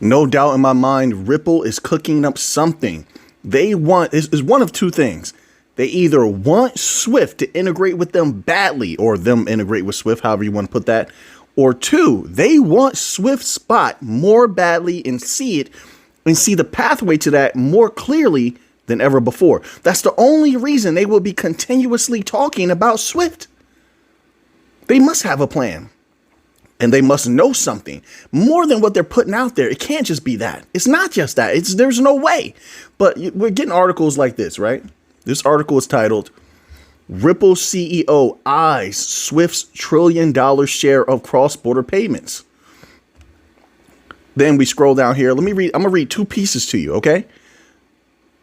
No doubt in my mind, Ripple is cooking up something. They want is one of two things. They either want Swift to integrate with them badly, or them integrate with Swift, however you want to put that. Or two, they want Swift Spot more badly and see the pathway to that more clearly than ever before. That's the only reason they will be continuously talking about Swift. They must have a plan. And they must know something more than what they're putting out there. It can't just be that. It's not just that. There's no way. But we're getting articles like this, right? This article is titled, Ripple CEO eyes Swift's $1 trillion share of cross-border payments. Then we scroll down here. Let me read. I'm going to read two pieces to you, okay?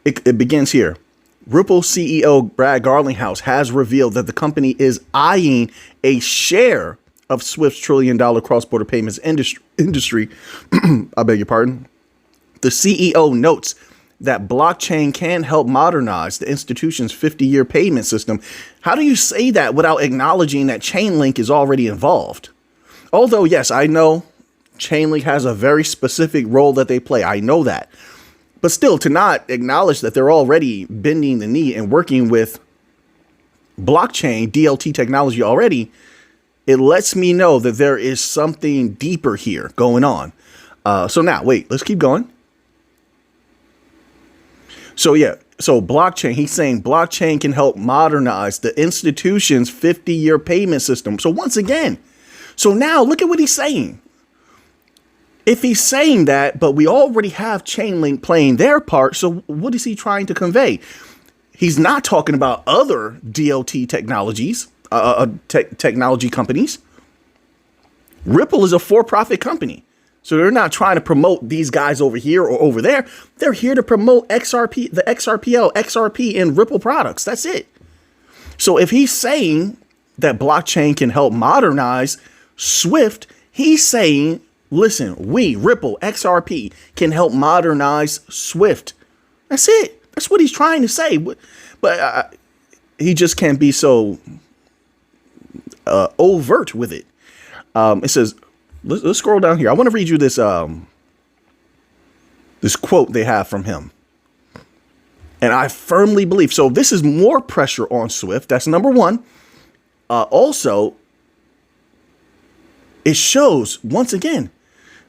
It begins here. Ripple CEO Brad Garlinghouse has revealed that the company is eyeing a share of Swift's $1 trillion cross-border payments industry. I beg your pardon. The CEO notes that blockchain can help modernize the institution's 50-year payment system. How do you say that without acknowledging that Chainlink is already involved? Although, yes, I know Chainlink has a very specific role that they play. I know that. But still, to not acknowledge that they're already bending the knee and working with blockchain, DLT technology already, it lets me know that there is something deeper here going on. So now, wait, let's keep going. So blockchain, he's saying blockchain can help modernize the institution's 50-year payment system. So once again, so now look at what he's saying. If he's saying that, but we already have Chainlink playing their part, so what is he trying to convey? He's not talking about other DLT technologies. Technology companies. Ripple is a for-profit company. So they're not trying to promote these guys over here or over there. They're here to promote XRP, the XRPL, XRP, and Ripple products. That's it. So if he's saying that blockchain can help modernize Swift, he's saying, listen, we, Ripple, XRP, can help modernize Swift. That's it. That's what he's trying to say. But he just can't be so overt with it. It says, let's scroll down here. I want to read you this this quote they have from him. And I firmly believe, so this is more pressure on Swift. That's number one. Also, it shows, once again,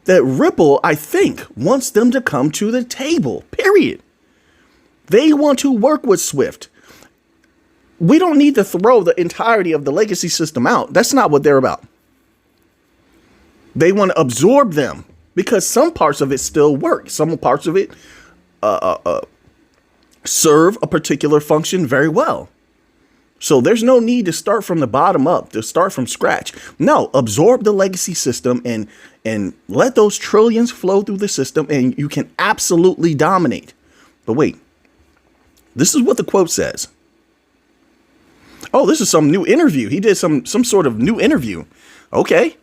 that Ripple, I think, wants them to come to the table, period. They want to work with Swift. We don't need to throw the entirety of the legacy system out. That's not what they're about. They want to absorb them because some parts of it still work. Some parts of it serve a particular function very well. So there's no need to start from the bottom up, to start from scratch. No, absorb the legacy system and let those trillions flow through the system and you can absolutely dominate. But wait, this is what the quote says. Oh, this is some new interview. He did some sort of new interview. Okay.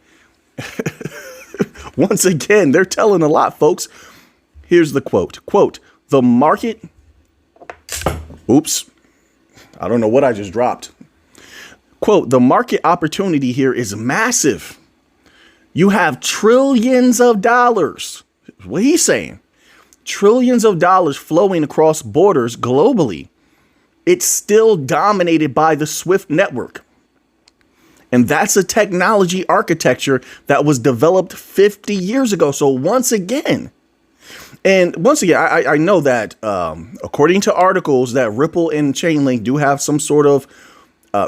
Once again, they're telling a lot, folks. Here's the quote. Quote, the market. Oops. I don't know what I just dropped. Quote, the market opportunity here is massive. You have trillions of dollars. What he's saying. Trillions of dollars flowing across borders globally. It's still dominated by the SWIFT network. And that's a technology architecture that was developed 50 years ago. So once again, I know that according to articles that Ripple and Chainlink do have some sort of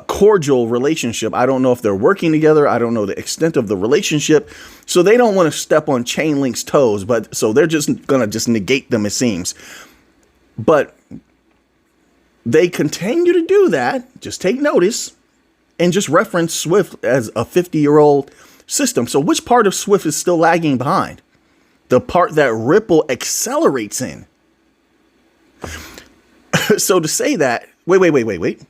cordial relationship. I don't know if they're working together. I don't know the extent of the relationship. So they don't want to step on Chainlink's toes. But so they're just going to just negate them, it seems. But they continue to do that. Just take notice and just reference Swift as a 50-year-old system. So which part of Swift is still lagging behind? The part that Ripple accelerates in. So to say that, wait.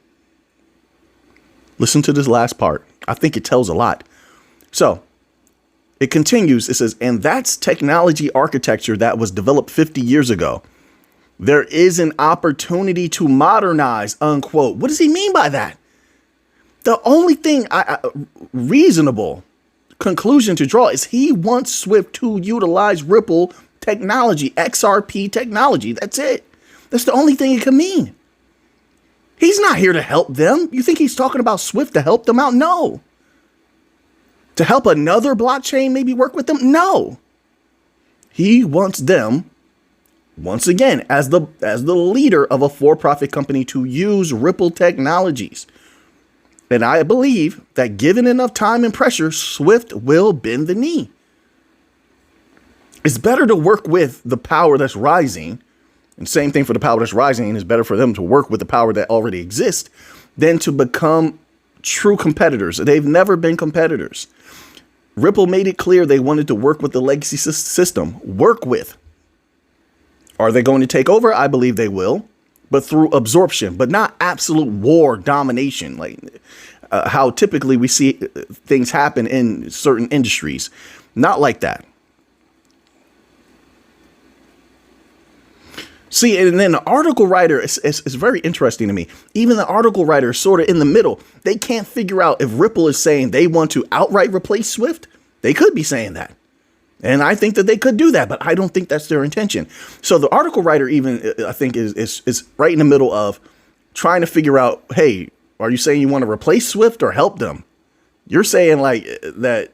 Listen to this last part. I think it tells a lot. So it continues. It says, and that's technology architecture that was developed 50 years ago. There is an opportunity to modernize, unquote. What does he mean by that? The only thing reasonable conclusion to draw is he wants Swift to utilize Ripple technology, XRP technology. That's it. That's the only thing it can mean. He's not here to help them. You think he's talking about Swift to help them out? No. To help another blockchain maybe work with them? No. He wants them, once again, as the leader of a for-profit company, to use Ripple technologies. And I believe that given enough time and pressure, Swift will bend the knee. It's better to work with the power that's rising, and same thing for the power that's rising, and it's better for them to work with the power that already exists than to become true competitors. They've never been competitors. Ripple made it clear they wanted to work with the legacy system. Work with. Are they going to take over? I believe they will, but through absorption, but not absolute war domination, like how typically we see things happen in certain industries. Not like that. See, and then the article writer is very interesting to me. Even the article writer is sort of in the middle. They can't figure out if Ripple is saying they want to outright replace Swift. They could be saying that. And I think that they could do that, but I don't think that's their intention. So the article writer even, I think, is right in the middle of trying to figure out, hey, are you saying you want to replace Swift or help them? You're saying like that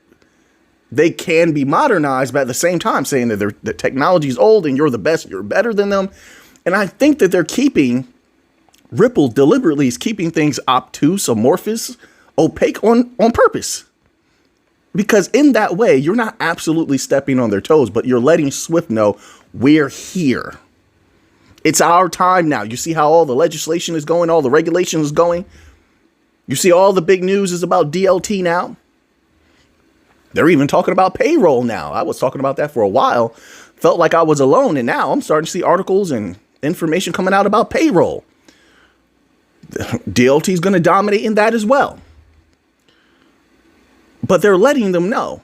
they can be modernized, but at the same time saying that the technology is old and you're the best, you're better than them. And I think that they're keeping, Ripple deliberately is keeping things obtuse, amorphous, opaque on purpose. Because in that way, you're not absolutely stepping on their toes, but you're letting Swift know we're here. It's our time now. You see how all the legislation is going, all the regulation is going. You see all the big news is about DLT now. They're even talking about payroll now. I was talking about that for a while. Felt like I was alone. And now I'm starting to see articles and information coming out about payroll. DLT is going to dominate in that as well. But they're letting them know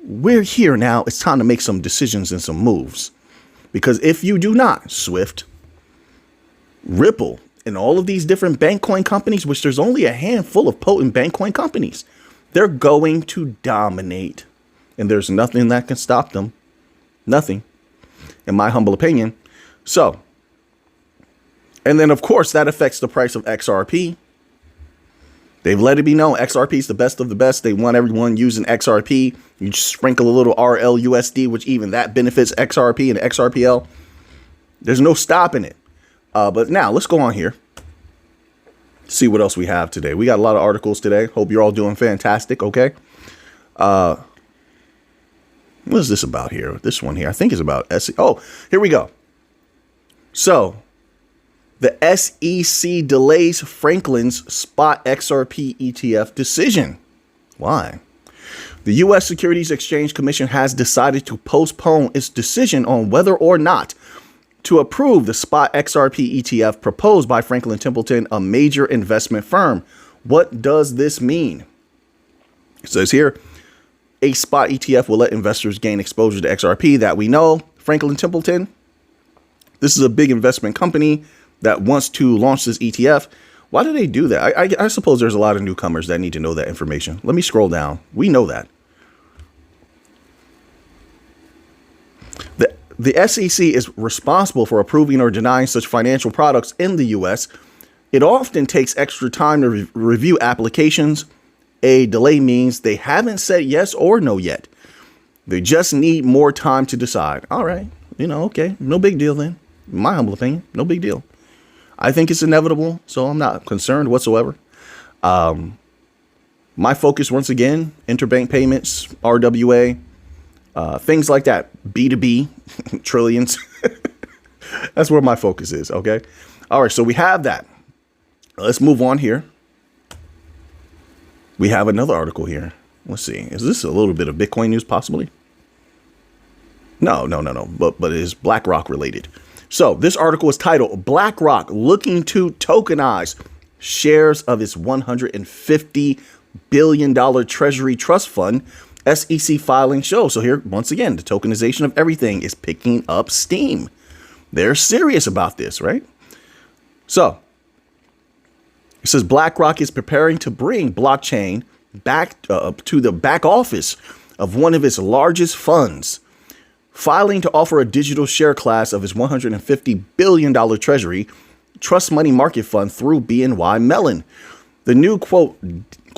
we're here now. It's time to make some decisions and some moves. Because if you do not, Swift, Ripple, and all of these different bank coin companies, which there's only a handful of potent bank coin companies, they're going to dominate, and there's nothing that can stop them. Nothing, in my humble opinion. So, and then, of course, that affects the price of XRP. They've let it be known XRP is the best of the best. They want everyone using XRP. You just sprinkle a little RLUSD, which even that benefits XRP and XRPL. There's no stopping it. But now let's go on here. See what else we have today. We got a lot of articles today. Hope you're all doing fantastic. Okay. What is this about here? This one here, I think is about SEC. Oh, here we go. So the SEC delays Franklin's spot XRP ETF decision. Why? The U.S. Securities Exchange Commission has decided to postpone its decision on whether or not to approve the spot XRP ETF proposed by Franklin Templeton, a major investment firm. What does this mean? It says here, a spot ETF will let investors gain exposure to XRP. That we know. Franklin Templeton, this is a big investment company that wants to launch this ETF. Why do they do that? I suppose there's a lot of newcomers that need to know that information. Let me scroll down. We know that. The SEC is responsible for approving or denying such financial products in the U.S. It often takes extra time to review applications. A delay means they haven't said yes or no yet. They just need more time to decide. All right. Okay. No big deal then. In my humble opinion, no big deal. I think it's inevitable, so I'm not concerned whatsoever. My focus, once again, interbank payments, RWA, things like that, B2B, trillions. That's where my focus is, okay? All right, so we have that. Let's move on here. We have another article here. Let's see. Is this a little bit of Bitcoin news, possibly? No. But it is BlackRock related. So this article is titled BlackRock looking to tokenize shares of its $150 billion Treasury Trust Fund. SEC filing shows. So here, once again, the tokenization of everything is picking up steam. They're serious about this, right? So it says BlackRock is preparing to bring blockchain back to the back office of one of its largest funds, filing to offer a digital share class of his $150 billion treasury trust money market fund through BNY Mellon. The new quote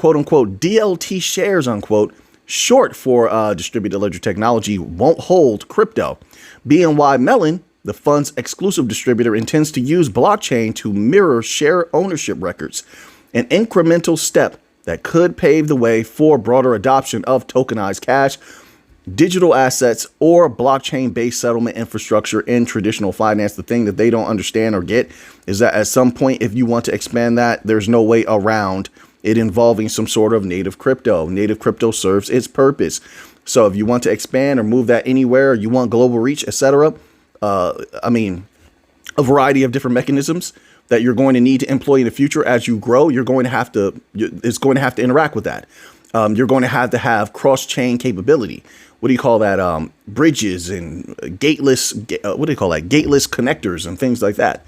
unquote DLT shares unquote, short for distributed ledger technology, won't hold crypto. BNY Mellon, the fund's exclusive distributor, intends to use blockchain to mirror share ownership records, an incremental step that could pave the way for broader adoption of tokenized cash, digital assets, or blockchain-based settlement infrastructure in traditional finance. The thing that they don't understand or get is that at some point, if you want to expand that, there's no way around it involving some sort of native crypto. Native crypto serves its purpose. So if you want to expand or move that anywhere, you want global reach, etc., a variety of different mechanisms that you're going to need to employ in the future as you grow, it's going to have to interact with that. You're going to have cross-chain capability. What do you call that? Bridges and gateless connectors and things like that.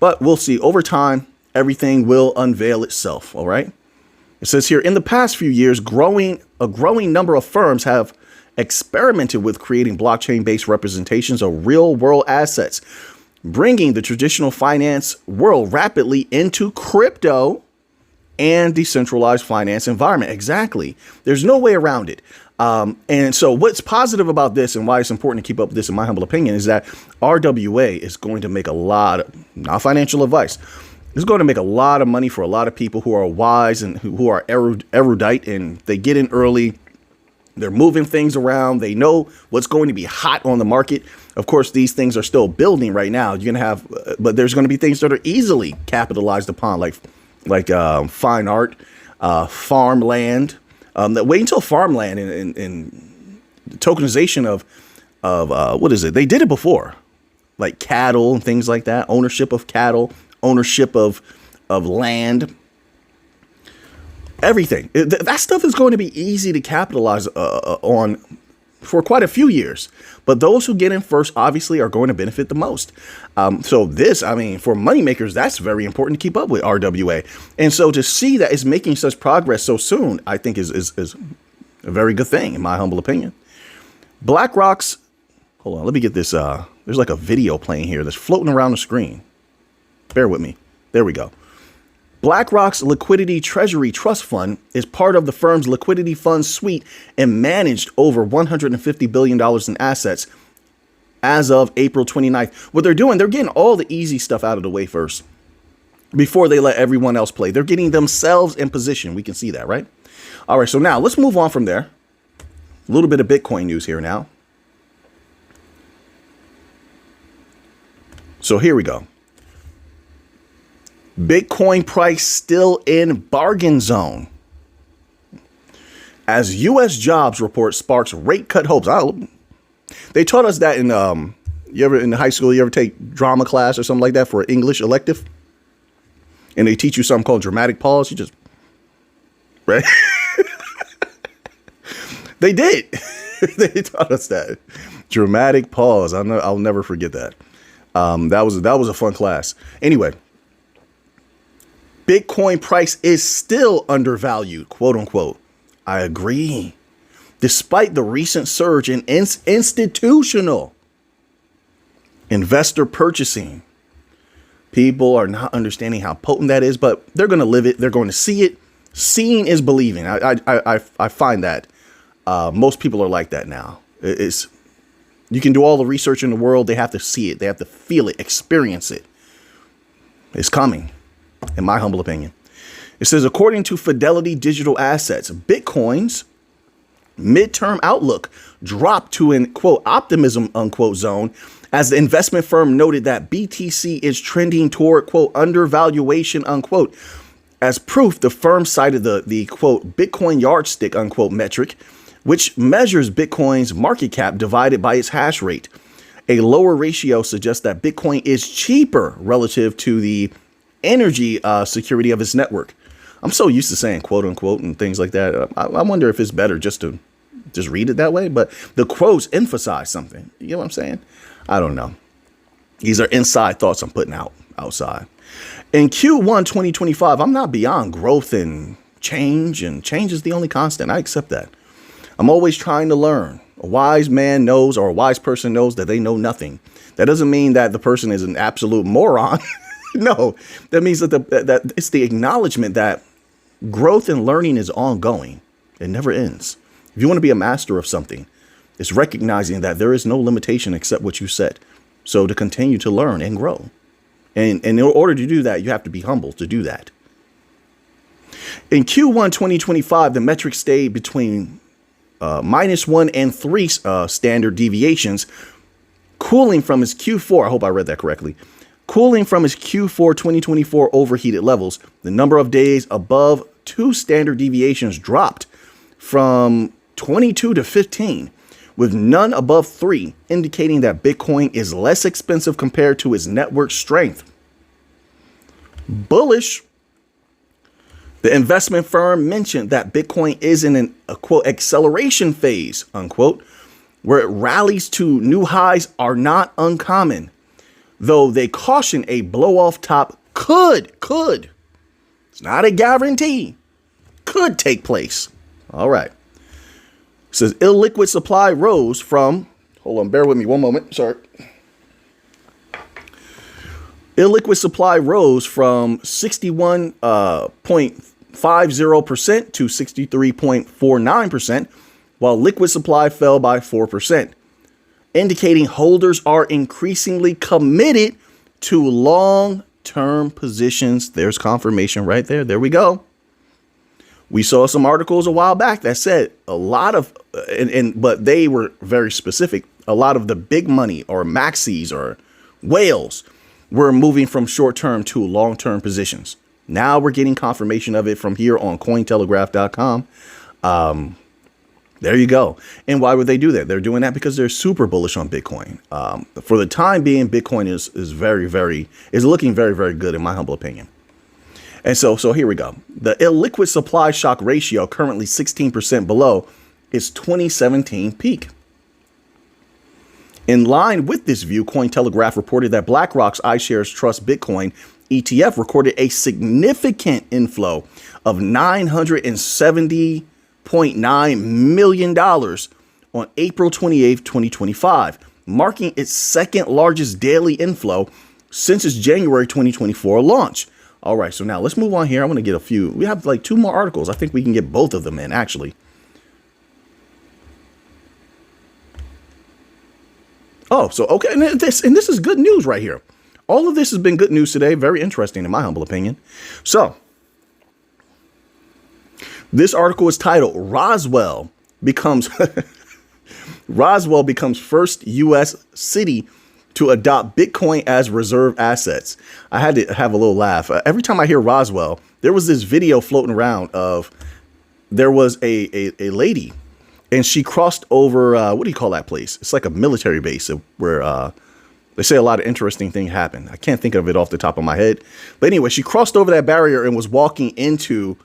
But we'll see. Over time, everything will unveil itself. All right. It says here, in the past few years, a growing number of firms have experimented with creating blockchain-based representations of real-world assets, bringing the traditional finance world rapidly into crypto and decentralized finance environment. Exactly. There's no way around it. And so what's positive about this and why it's important to keep up with this, in my humble opinion, is that RWA is going to make a lot of, not financial advice, it's going to make a lot of money for a lot of people who are wise and who are erudite, and they get in early. They're moving things around. They know what's going to be hot on the market. Of course, these things are still building right now. You're going to have, but there's going to be things that are easily capitalized upon, like fine art, farmland. Wait until farmland and tokenization of what is it? They did it before, like cattle and things like that. Ownership of cattle, ownership of land. Everything. That stuff is going to be easy to capitalize on for quite a few years. But those who get in first obviously are going to benefit the most. So this, for moneymakers, that's very important to keep up with RWA. And so to see that it's making such progress so soon, I think is a very good thing, in my humble opinion. BlackRock's, hold on, let me get this. There's like a video playing here that's floating around the screen. Bear with me. There we go. BlackRock's Liquidity Treasury Trust Fund is part of the firm's liquidity fund suite and managed over $150 billion in assets as of April 29th. What they're doing, they're getting all the easy stuff out of the way first before they let everyone else play. They're getting themselves in position. We can see that, right? All right, so now let's move on from there. A little bit of Bitcoin news here now. So here we go. Bitcoin price still in bargain zone as U.S. jobs report sparks rate cut hopes. They taught us that in in high school, you ever take drama class or something like that for an English elective, and they teach you something called dramatic pause. You just right. They did. They taught us that dramatic pause. I'll never forget that. That was a fun class. Anyway. Bitcoin price is still undervalued, quote unquote. I agree. Despite the recent surge in institutional investor purchasing, people are not understanding how potent that is, but they're going to live it. They're going to see it. Seeing is believing. I find that most people are like that now. You can do all the research in the world. They have to see it. They have to feel it, experience it. It's coming. In my humble opinion. It says, according to Fidelity Digital Assets, Bitcoin's midterm outlook dropped to an, quote, optimism, unquote, zone as the investment firm noted that BTC is trending toward, quote, undervaluation, unquote. As proof, the firm cited the quote, Bitcoin yardstick, unquote, metric, which measures Bitcoin's market cap divided by its hash rate. A lower ratio suggests that Bitcoin is cheaper relative to the energy security of its network. I'm so used to saying quote unquote and things like that. I wonder if it's better just to read it that way. But the quotes emphasize something. You know what I'm saying? I don't know. These are inside thoughts I'm putting outside. In Q1 2025, I'm not beyond growth and change is the only constant. I accept that. I'm always trying to learn, A wise man knows, or a wise person knows, that they know nothing. That doesn't mean that the person is an absolute moron. No, that means that that it's the acknowledgement that growth and learning is ongoing. It never ends. If you want to be a master of something, it's recognizing that there is no limitation except what you set. So to continue to learn and grow. And in order to do that, you have to be humble to do that. In Q1 2025, the metric stayed between -1 and 3 standard deviations, cooling from its Q4. I hope I read that correctly. Cooling from its Q4 2024 overheated levels, the number of days above 2 standard deviations dropped from 22 to 15, with none above 3, indicating that Bitcoin is less expensive compared to its network strength. Bullish. The investment firm mentioned that Bitcoin is in a quote acceleration phase, unquote, where it rallies to new highs are not uncommon, though they caution a blow off top could, it's not a guarantee, could take place. All right. It says illiquid supply rose from, hold on, bear with me one moment. Sorry. Illiquid supply rose from 61.50% to 63.49%, while liquid supply fell by 4%, indicating holders are increasingly committed to long-term positions. There's confirmation right there. There we go. We saw some articles a while back that said a lot of, but they were very specific. A lot of the big money or maxis or whales were moving from short-term to long-term positions. Now we're getting confirmation of it from here on Cointelegraph.com. There you go. And why would they do that? They're doing that because they're super bullish on Bitcoin. For the time being, Bitcoin is looking very, very good in my humble opinion. And so here we go. The illiquid supply shock ratio, currently 16% below its 2017 peak. In line with this view, Cointelegraph reported that BlackRock's iShares Trust Bitcoin ETF recorded a significant inflow of $970.9 million on April 28, 2025, marking its second largest daily inflow since its January 2024 launch. All right, so now let's move on here. I want to get a few. We have like 2 more articles. I think we can get both of them in, actually. Oh, so okay, and this is good news right here. All of this has been good news today. Very interesting, in my humble opinion. So this article is titled "Roswell becomes first U.S. city to adopt Bitcoin as reserve assets." I had to have a little laugh. Every time I hear Roswell, there was this video floating around of there was a lady, and she crossed over, what do you call that place? It's like a military base where they say a lot of interesting things happen. I can't think of it off the top of my head. But anyway, she crossed over that barrier and was walking into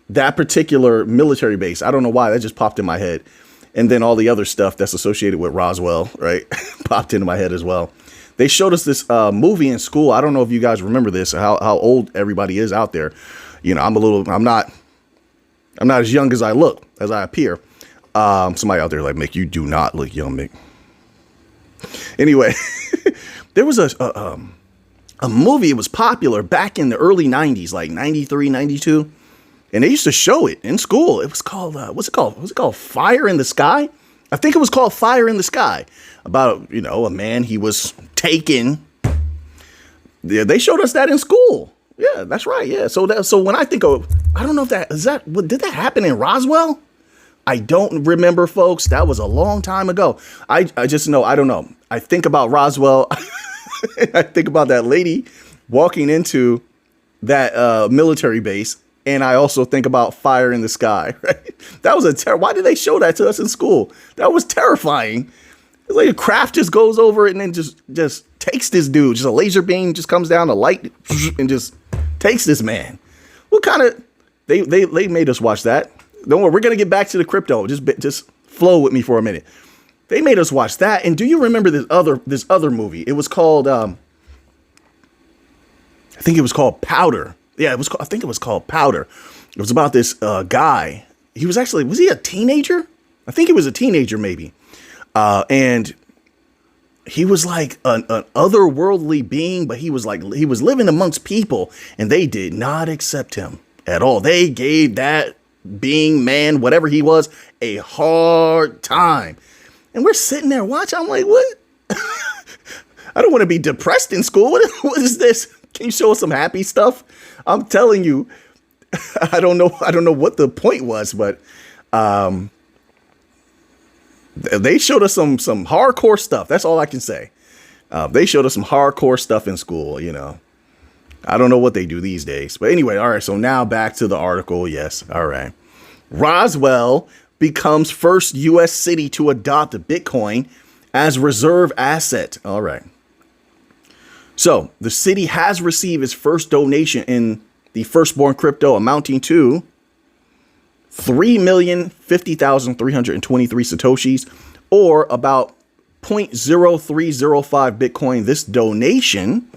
that particular military base. I don't know why. That just popped in my head. And then all the other stuff that's associated with Roswell, right, popped into my head as well. They showed us this movie in school. I don't know if you guys remember this, how old everybody is out there. You know, I'm not as young as I appear. Somebody out there like, Mick, you do not look young, Mick. Anyway, there was a movie. It was popular back in the early 90s, like 93, 92. And they used to show it in school. It was called, what's it called? Was it called Fire in the Sky? I think it was called Fire in the Sky. About, a man, he was taken. Yeah, they showed us that in school. Yeah, that's right. Yeah. So when I think of, I don't know if did that happen in Roswell? I don't remember, folks. That was a long time ago. I just know, I don't know. I think about Roswell. I think about that lady walking into that military base. And I also think about Fire in the Sky. Right? That was why did they show that to us in school? That was terrifying. It's like a craft just goes over it and then just takes this dude. Just a laser beam just comes down, a light, and just takes this man. What kind of they made us watch that? Don't worry, we're gonna get back to the crypto. Just flow with me for a minute. They made us watch that. And do you remember this other movie? It was called I think it was called Powder. Yeah, I think it was called Powder. It was about this guy. Was he a teenager? I think he was a teenager, maybe. And he was like an otherworldly being, but he was living amongst people, and they did not accept him at all. They gave that being, man, whatever he was, a hard time. And we're sitting there watching. I'm like, what? I don't want to be depressed in school. What is this? Can you show us some happy stuff? I'm telling you, I don't know what the point was, but they showed us some hardcore stuff. That's all I can say. They showed us some hardcore stuff in school, you know. I don't know what they do these days. But anyway, all right, so now back to the article. Yes, all right. Roswell becomes first U.S. city to adopt Bitcoin as reserve asset. All right. So the city has received its first donation in the firstborn crypto, amounting to 3,050,323 Satoshis, or about 0.0305 Bitcoin. This donation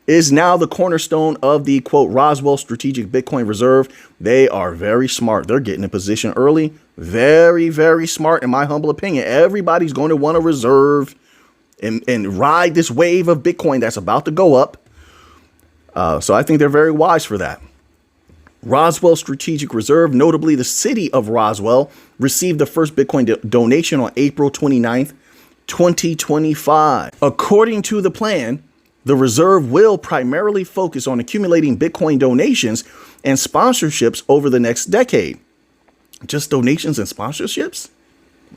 is now the cornerstone of the, quote, Roswell Strategic Bitcoin Reserve. They are very smart. They're getting in position early. Very, very smart, in my humble opinion. Everybody's going to want to reserve and ride this wave of Bitcoin that's about to go up. So I think they're very wise for that. Roswell Strategic Reserve, notably the city of Roswell, received the first Bitcoin donation on April 29th, 2025. According to the plan, the reserve will primarily focus on accumulating Bitcoin donations and sponsorships over the next decade. Just donations and sponsorships?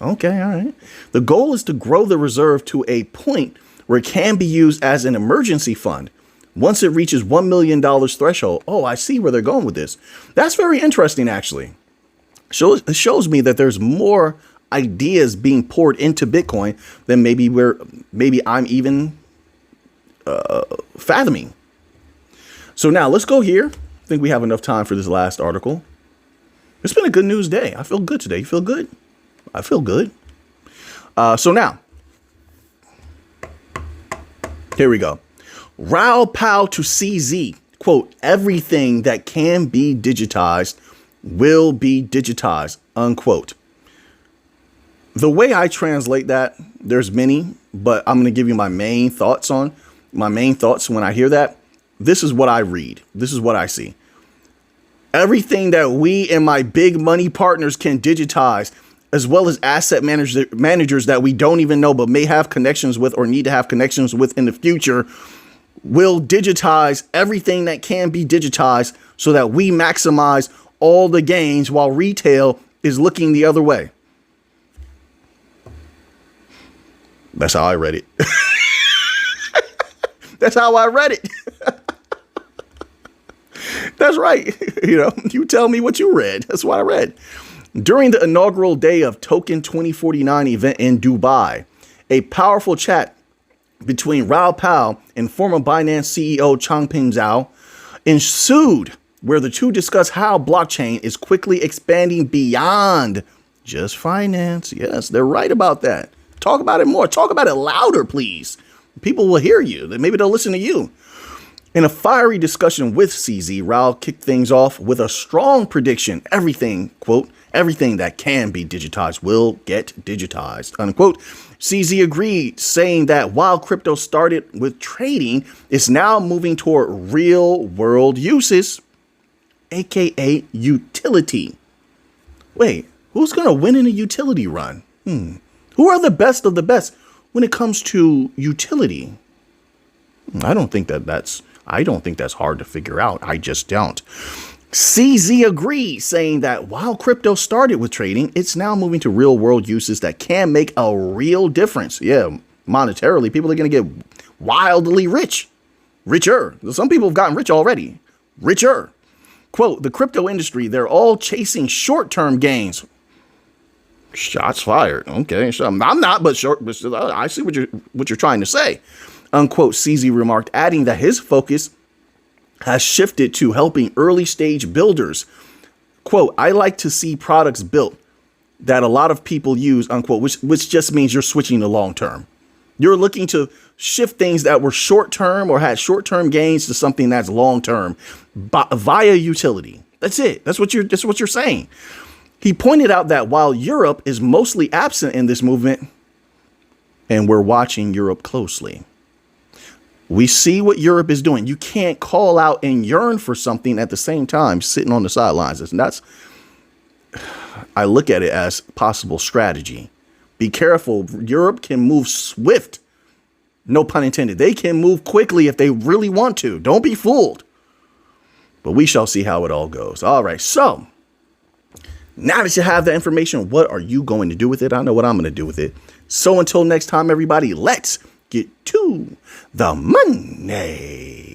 Okay, all right. The goal is to grow the reserve to a point where it can be used as an emergency fund once it reaches $1 million threshold. Oh, I see where they're going with this. That's very interesting, actually. It shows me that there's more ideas being poured into Bitcoin than maybe I'm even fathoming. So now let's go here. I think we have enough time for this last article. It's been a good news day. I feel good today. You feel good? I feel good. So now, here we go. Raoul Pal to CZ, quote, everything that can be digitized will be digitized, unquote. The way I translate that, there's many, but I'm going to give you my main thoughts when I hear that. This is what I read. This is what I see. Everything that we and my big money partners can digitize, as well as asset managers that we don't even know, but may have connections with or need to have connections with in the future, will digitize everything that can be digitized so that we maximize all the gains while retail is looking the other way. That's how I read it. That's how I read it. That's right. You tell me what you read. That's what I read. During the inaugural day of Token 2049 event in Dubai, a powerful chat between Raoul Pal and former Binance CEO Changpeng Zhao ensued, where the two discuss how blockchain is quickly expanding beyond just finance. Yes, they're right about that. Talk about it more. Talk about it louder, please. People will hear you. Maybe they'll listen to you. In a fiery discussion with CZ, Raoul kicked things off with a strong prediction. Everything, quote, everything that can be digitized will get digitized, unquote. CZ agreed, saying that while crypto started with trading, it's now moving toward real world uses, aka utility. Wait, who's going to win in a utility run? Who are the best of the best when it comes to utility? I don't think that's hard to figure out. I just don't. CZ agrees, saying that while crypto started with trading, it's now moving to real world uses that can make a real difference. Yeah, monetarily, people are going to get wildly richer. Some people have gotten rich already. Richer. Quote, the crypto industry, they're all chasing short-term gains. Shots fired. Okay, so I'm not, but I see what you're trying to say. Unquote, CZ remarked, adding that his focus has shifted to helping early stage builders. Quote, I like to see products built that a lot of people use, unquote, which just means you're switching to long term. You're looking to shift things that were short term or had short term gains to something that's long term via utility. That's it. That's what you're saying. He pointed out that while Europe is mostly absent in this movement, And we're watching Europe closely. We see what Europe is doing. You can't call out and yearn for something at the same time sitting on the sidelines. And that's, I look at it as possible strategy. Be careful. Europe can move swift. No pun intended. They can move quickly if they really want to. Don't be fooled. But we shall see how it all goes. All right. So now that you have the information, what are you going to do with it? I know what I'm going to do with it. So until next time, everybody, let's get to the money.